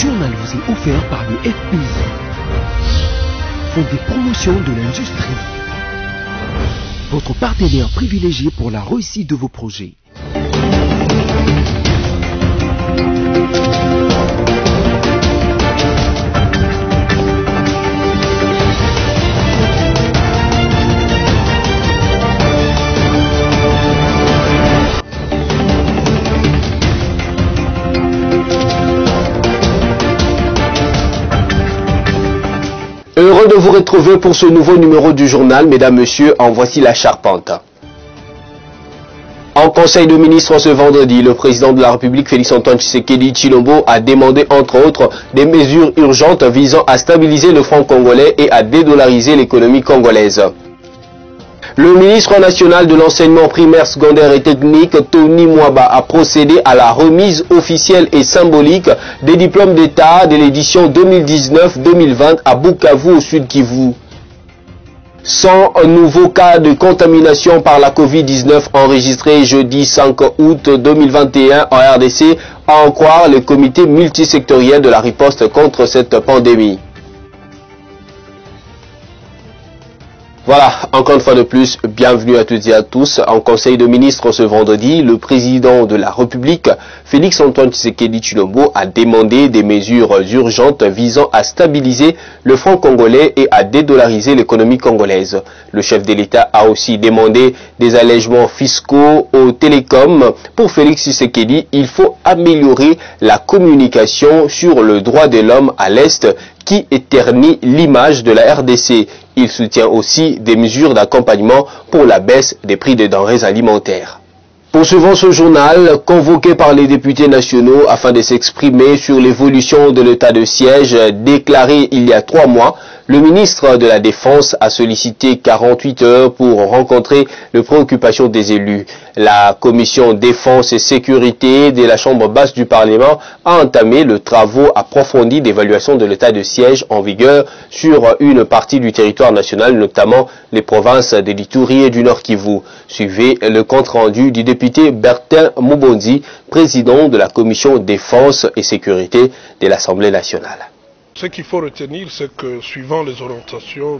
journal vous est offert par le FPI, Fonds des promotions de l'industrie, votre partenaire privilégié pour la réussite de vos projets. Heureux de vous retrouver pour ce nouveau numéro du journal. Mesdames, Messieurs, en voici la charpente. En Conseil de ministres ce vendredi, le président de la République, Félix-Antoine Tshisekedi Tshilombo, a demandé entre autres des mesures urgentes visant à stabiliser le franc congolais et à dédollariser l'économie congolaise. Le ministre national de l'enseignement primaire, secondaire et technique, Tony Mwaba, a procédé à la remise officielle et symbolique des diplômes d'État de l'édition 2019-2020 à Bukavu, au Sud Kivu. 100 nouveaux cas de contamination par la Covid-19 enregistrés jeudi 5 août 2021 en RDC, à en croire le comité multisectoriel de la riposte contre cette pandémie. Voilà, encore une fois de plus, bienvenue à toutes et à tous. En Conseil de ministres ce vendredi, le président de la République, Félix-Antoine Tshisekedi Tshilombo, a demandé des mesures urgentes visant à stabiliser le franc congolais et à dédollariser l'économie congolaise. Le chef de l'État a aussi demandé des allègements fiscaux aux télécoms. Pour Félix Tshisekedi, il faut améliorer la communication sur le droit de l'homme à l'Est qui éternit l'image de la RDC. Il soutient aussi des mesures d'accompagnement pour la baisse des prix des denrées alimentaires. Poursuivons ce journal, convoqué par les députés nationaux afin de s'exprimer sur l'évolution de l'état de siège déclaré il y a 3 mois. Le ministre de la Défense a sollicité 48 heures pour rencontrer les préoccupations des élus. La commission Défense et Sécurité de la Chambre basse du Parlement a entamé le travaux approfondis d'évaluation de l'état de siège en vigueur sur une partie du territoire national, notamment les provinces de l'Ituri et du Nord Kivu. Suivez le compte-rendu du député Bertin Mubondi, président de la commission Défense et Sécurité de l'Assemblée nationale. Ce qu'il faut retenir, c'est que suivant les orientations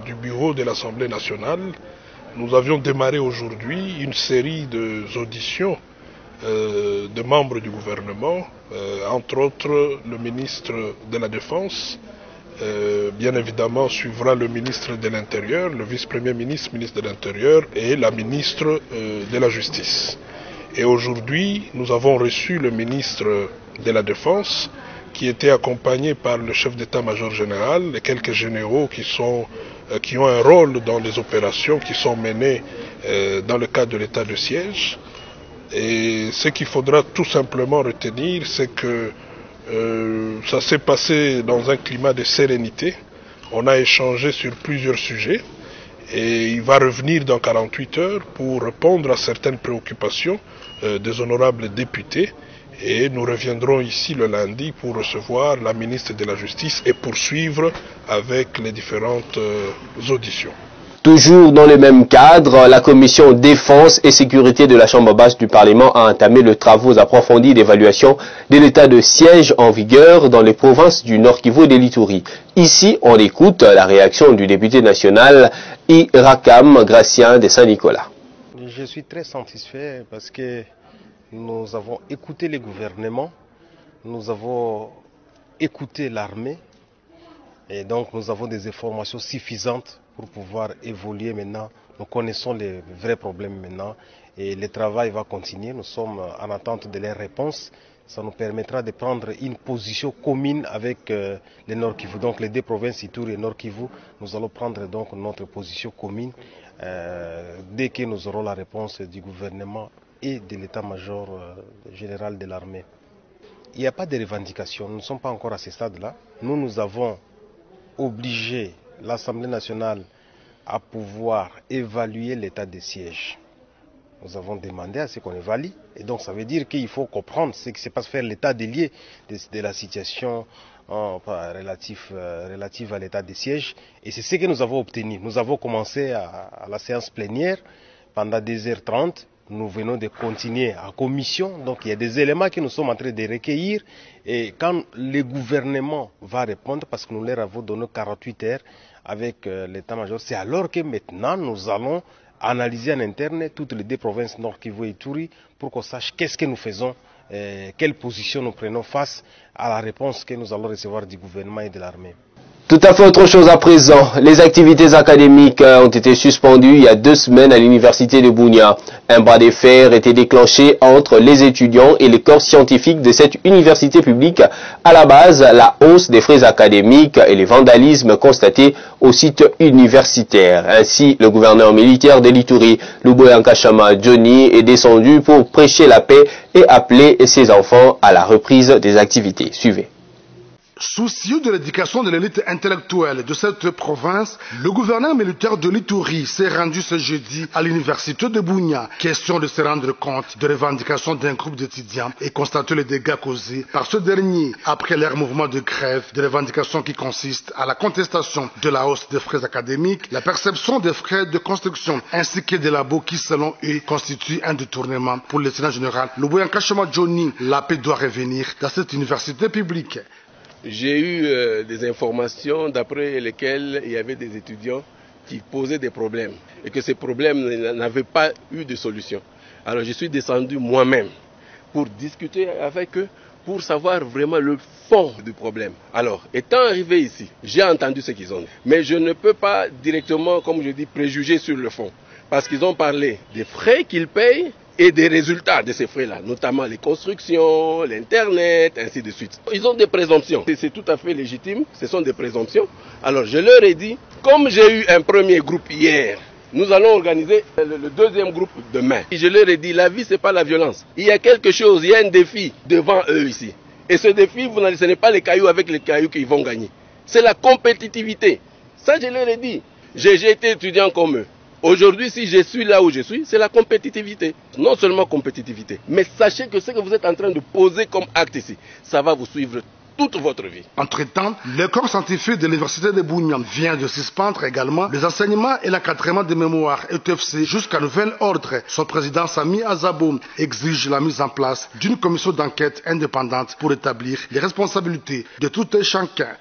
du bureau de l'Assemblée nationale, nous avions démarré aujourd'hui une série d'auditions de membres du gouvernement, entre autres le ministre de la Défense, bien évidemment suivra le ministre de l'Intérieur, le vice-premier ministre, ministre de l'Intérieur et la ministre de la Justice. Et aujourd'hui, nous avons reçu le ministre de la Défense, qui était accompagné par le chef d'état-major général et quelques généraux qui ont un rôle dans les opérations qui sont menées dans le cadre de l'état de siège. Et ce qu'il faudra tout simplement retenir, c'est que ça s'est passé dans un climat de sérénité. On a échangé sur plusieurs sujets et il va revenir dans 48 heures pour répondre à certaines préoccupations des honorables députés. Et nous reviendrons ici le lundi pour recevoir la ministre de la Justice et poursuivre avec les différentes auditions. Toujours dans le même cadre, la commission Défense et Sécurité de la Chambre basse du Parlement a entamé les travaux approfondis d'évaluation de l'état de siège en vigueur dans les provinces du Nord Kivu et de l'Ituri. Ici, on écoute la réaction du député national Irakam Gratien de Saint-Nicolas. Je suis très satisfait parce que nous avons écouté les gouvernements, nous avons écouté l'armée et donc nous avons des informations suffisantes pour pouvoir évoluer maintenant. Nous connaissons les vrais problèmes maintenant et le travail va continuer. Nous sommes en attente de leurs réponses. Ça nous permettra de prendre une position commune avec le Nord Kivu. Donc les deux provinces, Ituri et Nord Kivu, nous allons prendre donc notre position commune dès que nous aurons la réponse du gouvernement et de l'état-major général de l'armée. Il n'y a pas de revendication, nous ne sommes pas encore à ce stade-là. Nous avons obligé l'Assemblée nationale à pouvoir évaluer l'état de siège. Nous avons demandé à ce qu'on évalue, et donc ça veut dire qu'il faut comprendre ce qui se passe, faire l'état des lieux de la situation relative à l'état de siège, et c'est ce que nous avons obtenu. Nous avons commencé à la séance plénière pendant 2h30, nous venons de continuer en commission. Donc il y a des éléments que nous sommes en train de recueillir. Et quand le gouvernement va répondre, parce que nous leur avons donné 48 heures avec l'état-major, c'est alors que maintenant nous allons analyser en interne toutes les deux provinces Nord Kivu et Ituri pour qu'on sache qu'est-ce que nous faisons, quelle position nous prenons face à la réponse que nous allons recevoir du gouvernement et de l'armée. Tout à fait autre chose à présent. Les activités académiques ont été suspendues il y a 2 semaines à l'université de Bunia. Un bras de fer était déclenché entre les étudiants et les corps scientifiques de cette université publique. À la base, la hausse des frais académiques et les vandalismes constatés au site universitaire. Ainsi, le gouverneur militaire de l'Ituri, Luboya Nkashama Johnny, est descendu pour prêcher la paix et appeler ses enfants à la reprise des activités. Suivez. Soucieux de l'éducation de l'élite intellectuelle de cette province, le gouverneur militaire de l'Ituri s'est rendu ce jeudi à l'université de Bunia. Question de se rendre compte des revendications d'un groupe d'étudiants et constater les dégâts causés par ce dernier après leur mouvement de grève, des revendications qui consistent à la contestation de la hausse des frais académiques, la perception des frais de construction ainsi que des labos qui, selon eux, constituent un détournement pour le lieutenant général Luboya Nkashama Johnny. La paix doit revenir dans cette université publique. J'ai eu des informations d'après lesquelles il y avait des étudiants qui posaient des problèmes et que ces problèmes n'avaient pas eu de solution. Alors je suis descendu moi-même pour discuter avec eux, pour savoir vraiment le fond du problème. Alors, étant arrivé ici, j'ai entendu ce qu'ils ont dit. Mais je ne peux pas directement, comme je dis, préjuger sur le fond. Parce qu'ils ont parlé des frais qu'ils payent et des résultats de ces frais-là, notamment les constructions, l'Internet, ainsi de suite. Ils ont des présomptions. C'est tout à fait légitime, ce sont des présomptions. Alors je leur ai dit, comme j'ai eu un premier groupe hier, nous allons organiser le deuxième groupe demain. Et je leur ai dit, la vie, ce n'est pas la violence. Il y a quelque chose, il y a un défi devant eux ici. Et ce défi, ce n'est pas les cailloux avec les cailloux qu'ils vont gagner. C'est la compétitivité. Ça, je leur ai dit. J'ai été étudiant comme eux. Aujourd'hui, si je suis là où je suis, c'est la compétitivité. Non seulement compétitivité, mais sachez que ce que vous êtes en train de poser comme acte ici, ça va vous suivre toute votre vie. Entre-temps, le corps scientifique de l'université de Bunia vient de suspendre également les enseignements et l'encadrement des mémoires ETFC jusqu'à nouvel ordre. Son président Sami Azabo exige la mise en place d'une commission d'enquête indépendante pour établir les responsabilités de tout et chacun.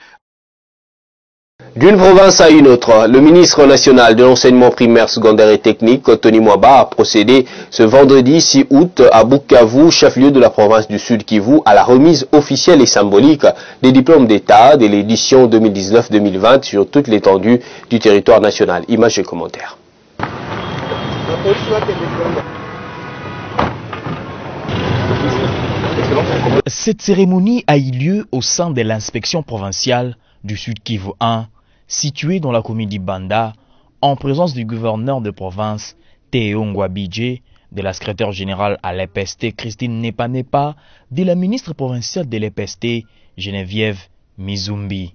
D'une province à une autre, le ministre national de l'enseignement primaire, secondaire et technique, Tony Mwaba, a procédé ce vendredi 6 août à Bukavu, chef-lieu de la province du Sud Kivu, à la remise officielle et symbolique des diplômes d'État de l'édition 2019-2020 sur toute l'étendue du territoire national. Images et commentaires. Cette cérémonie a eu lieu au sein de l'inspection provinciale du Sud Kivu 1, située dans la commune d'Ibanda, en présence du gouverneur de province Théo Ngwabidje, de la secrétaire générale à l'EPST Christine Nepa, de la ministre provinciale de l'EPST Geneviève Mizumbi.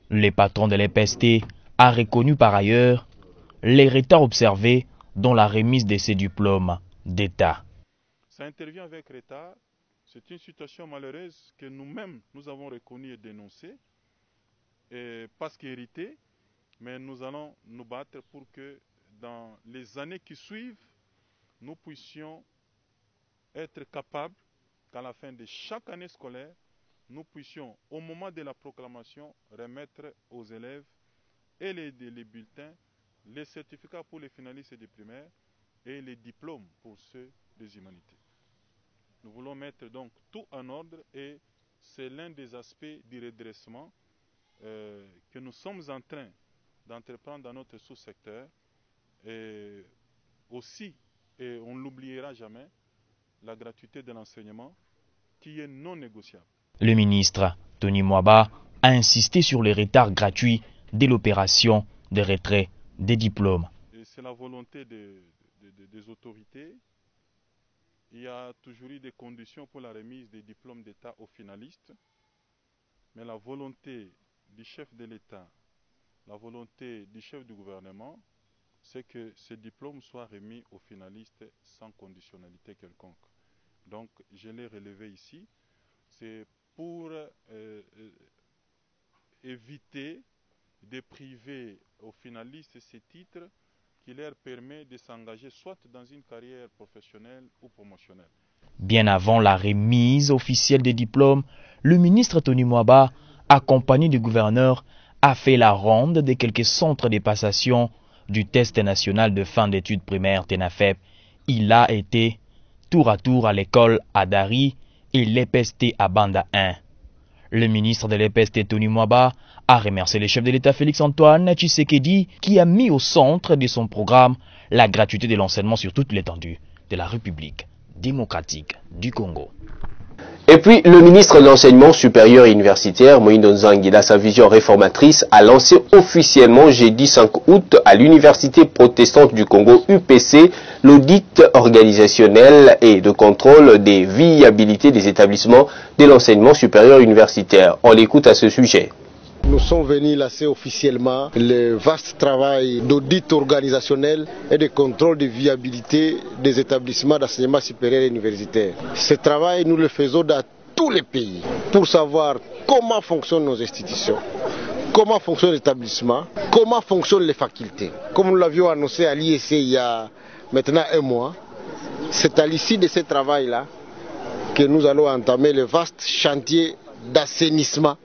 Le patron de l'EPST a reconnu par ailleurs les retards observés dans la remise de ces diplômes d'État. Ça intervient avec retard. C'est une situation malheureuse que nous-mêmes, nous avons reconnue et dénoncée, parce qu'héritée, mais nous allons nous battre pour que dans les années qui suivent, nous puissions être capables qu'à la fin de chaque année scolaire, nous puissions, au moment de la proclamation, remettre aux élèves et les bulletins, les certificats pour les finalistes des primaires et les diplômes pour ceux des humanités. Nous voulons mettre donc tout en ordre et c'est l'un des aspects du redressement que nous sommes en train d'entreprendre dans notre sous-secteur. Et aussi, et on ne l'oubliera jamais, la gratuité de l'enseignement qui est non négociable. Le ministre Tony Mwaba a insisté sur les retards gratuits de l'opération de retrait des diplômes. C'est la volonté des autorités. Il y a toujours eu des conditions pour la remise des diplômes d'État aux finalistes, mais la volonté du chef de l'État, la volonté du chef du gouvernement, c'est que ces diplômes soient remis aux finalistes sans conditionnalité quelconque. Donc, je l'ai relevé ici. C'est pour éviter de priver aux finalistes ces titres qui leur permet de s'engager soit dans une carrière professionnelle ou promotionnelle. Bien avant la remise officielle des diplômes, le ministre Tony Mwaba, accompagné du gouverneur, a fait la ronde de quelques centres de passation du test national de fin d'études primaires TENAFEP. Il a été tour à tour à l'école à Dari et l'EPST à Banda 1. Le ministre de l'EPST Tony Mwaba a remercié le chef de l'État Félix-Antoine Tshisekedi qui a mis au centre de son programme la gratuité de l'enseignement sur toute l'étendue de la République démocratique du Congo. Et puis, le ministre de l'Enseignement supérieur et universitaire, Moïse Nzangi, dans sa vision réformatrice, a lancé officiellement jeudi 5 août à l'Université protestante du Congo, UPC, l'audit organisationnel et de contrôle des viabilités des établissements de l'enseignement supérieur universitaire. On l'écoute à ce sujet. Nous sommes venus lancer officiellement le vaste travail d'audit organisationnel et de contrôle de viabilité des établissements d'enseignement supérieur et universitaire. Ce travail, nous le faisons dans tous les pays pour savoir comment fonctionnent nos institutions, comment fonctionne l'établissement, comment fonctionnent les facultés. Comme nous l'avions annoncé à l'IEC il y a maintenant un mois, c'est à l'issue de ce travail-là que nous allons entamer le vaste chantier d'assainissement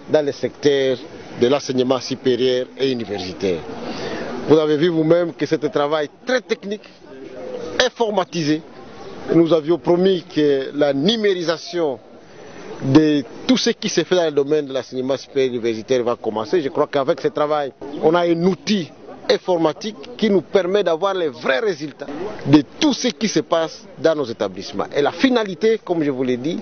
dans le secteur de l'enseignement supérieur et universitaire. Vous avez vu vous-même que c'est un travail très technique, informatisé. Nous avions promis que la numérisation de tout ce qui se fait dans le domaine de l'enseignement supérieur et universitaire va commencer. Je crois qu'avec ce travail, on a un outil informatique qui nous permet d'avoir les vrais résultats de tout ce qui se passe dans nos établissements. Et la finalité, comme je vous l'ai dit,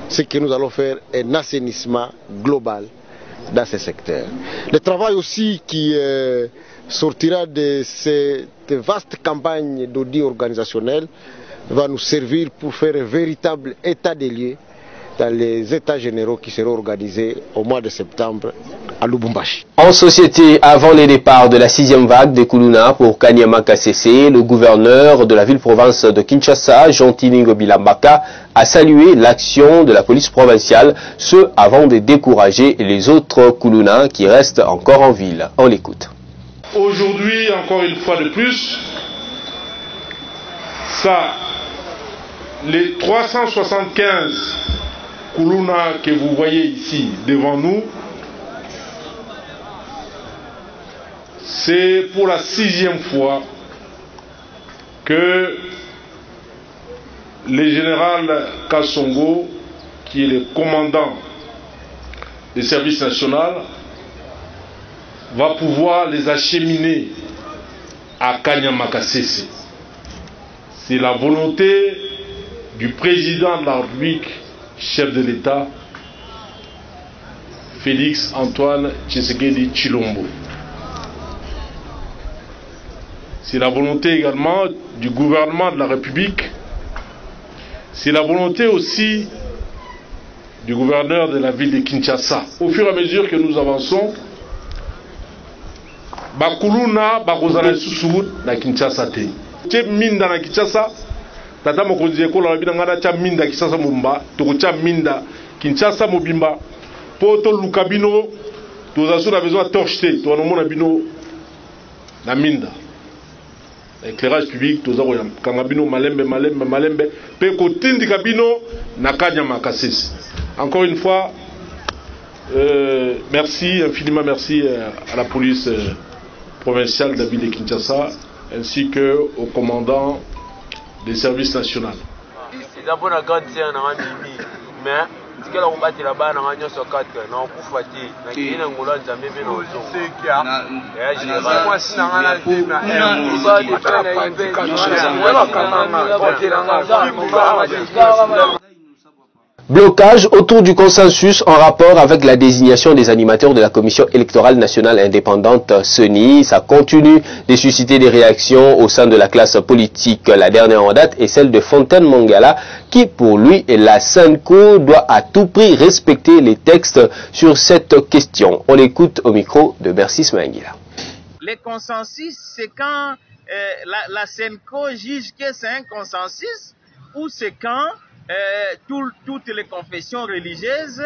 c'est que nous allons faire un assainissement global dans ce secteur. Le travail aussi qui sortira de cette vaste campagne d'audit organisationnel va nous servir pour faire un véritable état des lieux dans les états généraux qui seront organisés au mois de septembre à Lubumbashi. En société, avant les départs de la 6e vague de Kuluna pour Kanyama Kasese, le gouverneur de la ville-province de Kinshasa, Jean Tiningo Bilambaka, a salué l'action de la police provinciale, ce avant de décourager les autres Kuluna qui restent encore en ville. On l'écoute. Aujourd'hui, encore une fois de plus, les 375 Kuluna que vous voyez ici devant nous, c'est pour la 6e fois que le général Kassongo, qui est le commandant des services nationaux, va pouvoir les acheminer à Kanyama Kasese. C'est la volonté du président de la République, chef de l'État, Félix Antoine Tshisekedi Tshilombo. C'est la volonté également du gouvernement de la République. C'est la volonté aussi du gouverneur de la ville de Kinshasa. Au fur et à mesure que nous avançons, Bakuluna bakozala susu na Kinshasa te. Tche minda na Kinshasa, tata mokonzi ekola babina ngana tcha minda Kinshasa mumba, toko tcha minda Kinshasa mobimba. Poto lukabino, tozasu na besoin torche te, to anomona bino na minda. Éclairage public, tozaru kangabino malembe, pe kotindi kabino na Kanyama Kasese. Encore une fois, merci, infiniment merci à la police provinciale de la ville de Kinshasa, ainsi qu'au commandant des services nationaux. Blocage autour du consensus en rapport avec la désignation des animateurs de la Commission électorale nationale indépendante CENI. Ça continue de susciter des réactions au sein de la classe politique. La dernière en date est celle de Fontaine Mangala qui, pour lui, la SENCO doit à tout prix respecter les textes sur cette question. On l'écoute au micro de Bercis Mangila. Le consensus, c'est quand la SENCO juge que c'est un consensus ou c'est quand toutes les confessions religieuses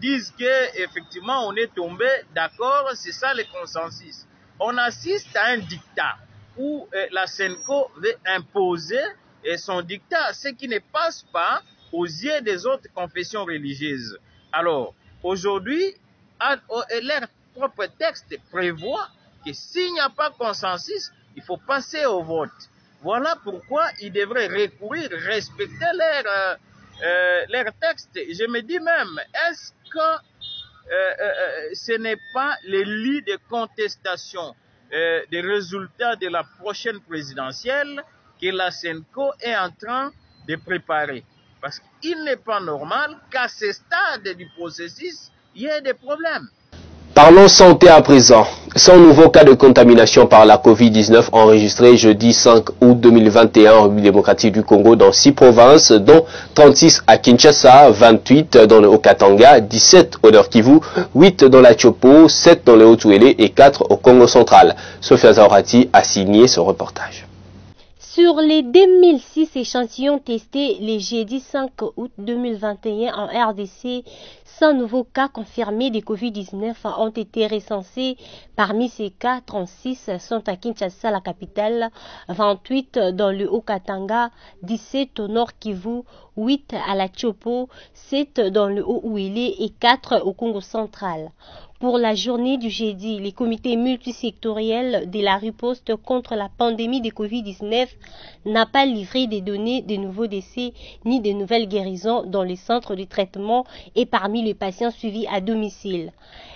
disent que effectivement on est tombé d'accord, c'est ça le consensus. on assiste à un dictat où la SENCO veut imposer son dictat, ce qui ne passe pas aux yeux des autres confessions religieuses. Alors, aujourd'hui, leur propre texte prévoit que s'il n'y a pas consensus, il faut passer au vote. Voilà pourquoi ils devraient recourir, respecter leur texte. Je me dis même, est-ce que ce n'est pas le lit de contestation des résultats de la prochaine présidentielle que la SENCO est en train de préparer? Parce qu'il n'est pas normal qu'à ce stade du processus, il y ait des problèmes. Parlons santé à présent. 100 nouveaux cas de contamination par la Covid-19 enregistrés jeudi 5 août 2021 en République démocratique du Congo dans 6 provinces, dont 36 à Kinshasa, 28 dans le Haut-Katanga, 17 au Nord Kivu, 8 dans la Tchopo, 7 dans le Haut-Touélé et 4 au Congo central. Sophia Zaorati a signé ce reportage. Sur les 2006 échantillons testés le jeudi 5 août 2021 en RDC, 100 nouveaux cas confirmés de Covid-19 ont été recensés. Parmi ces cas, 36 sont à Kinshasa, la capitale, 28 dans le Haut-Katanga, 17 au Nord Kivu, 8 à la Tchopo, 7 dans le Haut-Ouélé et 4 au Congo central. Pour la journée du jeudi, les comités multisectoriels de la riposte contre la pandémie de Covid-19 n'a pas livré des données de nouveaux décès ni de nouvelles guérisons dans les centres de traitement et parmi les patients suivis à domicile.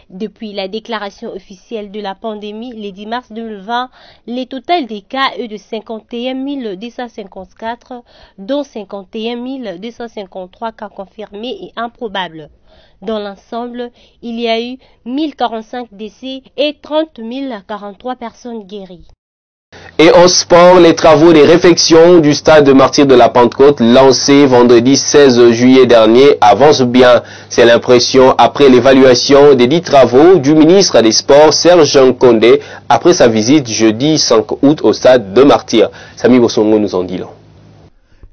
Depuis la déclaration officielle de la pandémie, le 10 mars 2020, le total des cas est de 51 254, dont 51 253 cas confirmés et improbables. Dans l'ensemble, il y a eu 1045 décès et 30 043 personnes guéries. Et en sport, les travaux des réfections du stade de Martyrs de la Pentecôte lancés vendredi 16 juillet dernier avancent bien. C'est l'impression après l'évaluation des 10 travaux du ministre des Sports Serge Nkonde après sa visite jeudi 5 août au stade de Martyrs. Samy Bossongo nous en dit long.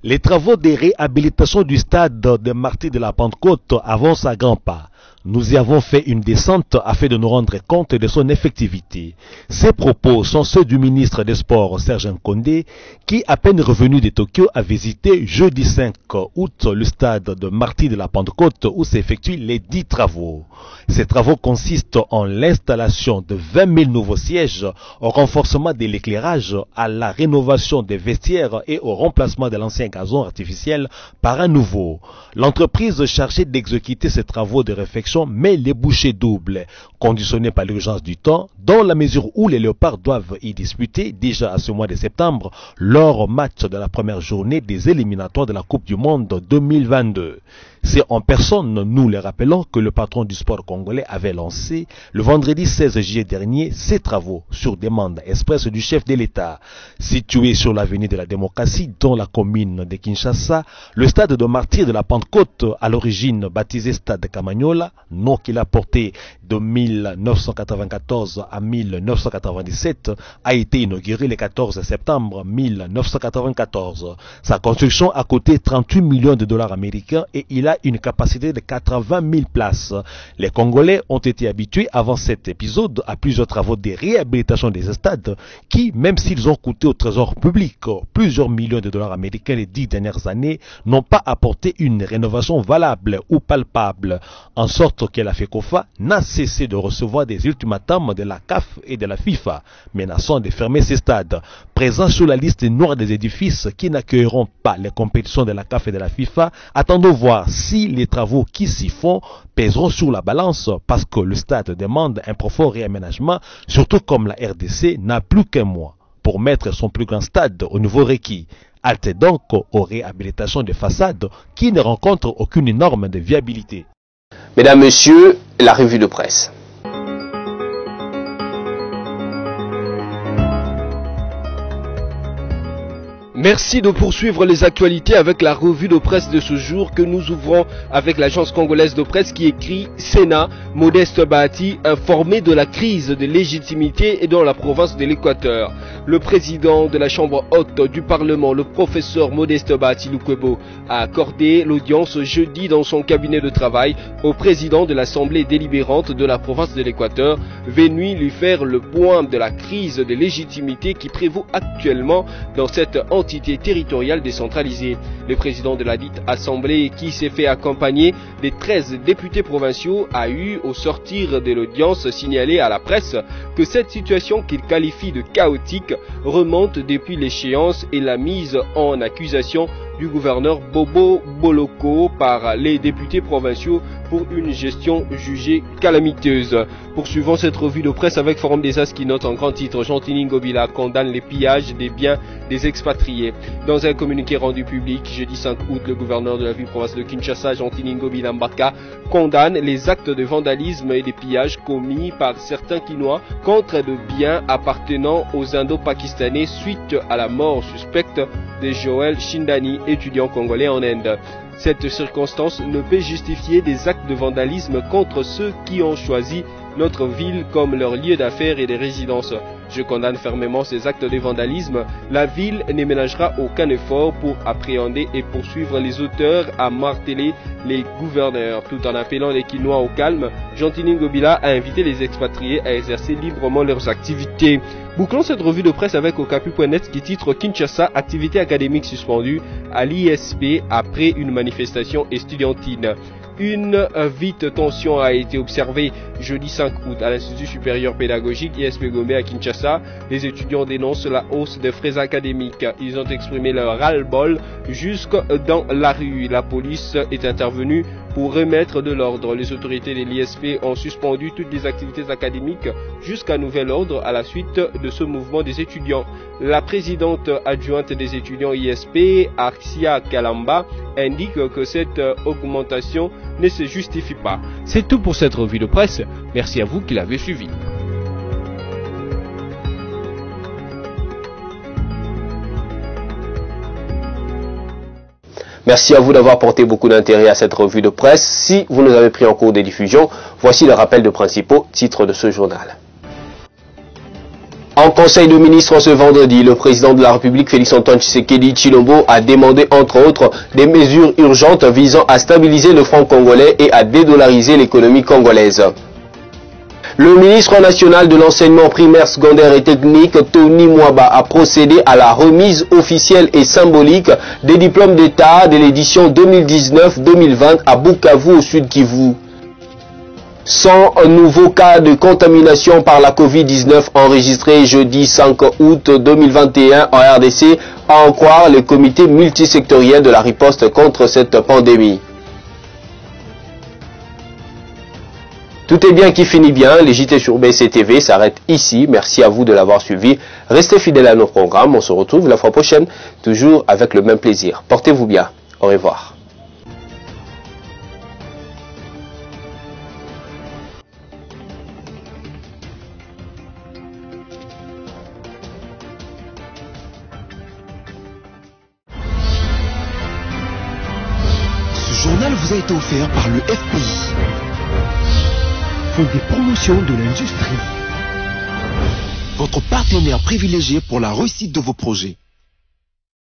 Les travaux de réhabilitation du stade de Martyrs de la Pentecôte avancent à grands pas. Nous y avons fait une descente afin de nous rendre compte de son effectivité. Ces propos sont ceux du ministre des Sports Serge Nkonde qui, à peine revenu de Tokyo, a visité jeudi 5 août le stade de Martyrs de la Pentecôte où s'effectuent les 10 travaux. Ces travaux consistent en l'installation de 20 000 nouveaux sièges, au renforcement de l'éclairage, à la rénovation des vestiaires et au remplacement de l'ancien gazon artificiel par un nouveau. L'entreprise chargée d'exécuter ces travaux de réfection met les bouchées doubles, conditionnées par l'urgence du temps, dans la mesure où les Léopards doivent y disputer déjà à ce mois de septembre leur match de la première journée des éliminatoires de la Coupe du Monde 2022. C'est en personne, nous le rappelons, que le patron du sport congolais avait lancé le vendredi 16 juillet dernier ses travaux sur demande expresse du chef de l'État. Situé sur l'avenue de la démocratie dans la commune de Kinshasa, le stade de Martyrs de la Pentecôte, à l'origine baptisé Stade Kamanyola, nom qu'il a porté de 1994 à 1997, a été inauguré le 14 septembre 1994. Sa construction a coûté 38 millions de dollars américains et il a une capacité de 80 000 places. Les Congolais ont été habitués avant cet épisode à plusieurs travaux de réhabilitation des stades qui, même s'ils ont coûté au trésor public plusieurs millions de dollars américains les 10 dernières années, n'ont pas apporté une rénovation valable ou palpable, en sorte que la FECOFA n'a cessé de recevoir des ultimatums de la CAF et de la FIFA, menaçant de fermer ces stades. Présents sur la liste noire des édifices qui n'accueilleront pas les compétitions de la CAF et de la FIFA, attendons voir si les travaux qui s'y font pèseront sur la balance parce que le stade demande un profond réaménagement, surtout comme la RDC n'a plus qu'un mois pour mettre son plus grand stade au niveau requis. Halte donc aux réhabilitations des façades qui ne rencontrent aucune norme de viabilité. Mesdames, Messieurs, la revue de presse. Merci de poursuivre les actualités avec la revue de presse de ce jour que nous ouvrons avec l'agence congolaise de presse qui écrit Sénat, Modeste Bahati informé de la crise de légitimité et dans la province de l'Équateur. Le président de la chambre haute du Parlement, le professeur Modeste Bahati Lukwebo, a accordé l'audience jeudi dans son cabinet de travail au président de l'Assemblée délibérante de la province de l'Équateur, venu lui faire le point de la crise de légitimité qui prévaut actuellement dans cette entité territoriale décentralisée. Le président de la dite assemblée, qui s'est fait accompagner des 13 députés provinciaux, a eu au sortir de l'audience signalé à la presse que cette situation qu'il qualifie de chaotique remonte depuis l'échéance et la mise en accusation du gouverneur Bobo Boloko par les députés provinciaux pour une gestion jugée calamiteuse. Poursuivons cette revue de presse avec Forum des As qui note en grand titre: Gentini Ngobila condamne les pillages des biens des expatriés. Dans un communiqué rendu public jeudi 5 août, le gouverneur de la ville-province de Kinshasa, Gentini Ngobila Mbaka, condamne les actes de vandalisme et des pillages commis par certains Kinois contre de biens appartenant aux Indo-Pakistanais suite à la mort suspecte de Joël Shindani, étudiant congolais en Inde. Cette circonstance ne peut justifier des actes de vandalisme contre ceux qui ont choisi notre ville comme leur lieu d'affaires et de résidence. Je condamne fermement ces actes de vandalisme. La ville ne ménagera aucun effort pour appréhender et poursuivre les auteurs, a martelé les gouverneurs. Tout en appelant les Kinois au calme, Gentini Ngobila a invité les expatriés à exercer librement leurs activités. Bouclons cette revue de presse avec Okapi.net qui titre Kinshasa, activité académique suspendue à l'ISP après une manifestation estudiantine. Une vite tension a été observée jeudi 5 août à l'Institut supérieur pédagogique ISP Gombe à Kinshasa. Les étudiants dénoncent la hausse des frais académiques. Ils ont exprimé leur ras-le-bol jusque dans la rue. La police est intervenue pour remettre de l'ordre. Les autorités de l'ISP ont suspendu toutes les activités académiques jusqu'à nouvel ordre à la suite de ce mouvement des étudiants. La présidente adjointe des étudiants ISP, Arxia Kalamba, indique que cette augmentation ne se justifie pas. C'est tout pour cette revue de presse. Merci à vous qui l'avez suivi. Merci à vous d'avoir porté beaucoup d'intérêt à cette revue de presse. Si vous nous avez pris en cours des diffusions, voici le rappel de principaux titres de ce journal. En Conseil de ministres ce vendredi, le président de la République, Félix-Antoine Tshisekedi Tshilombo, a demandé entre autres des mesures urgentes visant à stabiliser le franc congolais et à dédollariser l'économie congolaise. Le ministre national de l'enseignement primaire, secondaire et technique, Tony Mwaba, a procédé à la remise officielle et symbolique des diplômes d'État de l'édition 2019-2020 à Bukavu, au Sud Kivu. 100 nouveaux cas de contamination par la Covid-19 enregistrés jeudi 5 août 2021 en RDC, à en croire le comité multisectoriel de la riposte contre cette pandémie. Tout est bien qui finit bien, les JT sur BCTV s'arrêtent ici. Merci à vous de l'avoir suivi. Restez fidèles à nos programmes, on se retrouve la fois prochaine, toujours avec le même plaisir. Portez-vous bien, au revoir. Ce journal vous a été offert par le FPI. Des promotions de l'industrie. Votre partenaire privilégié pour la réussite de vos projets.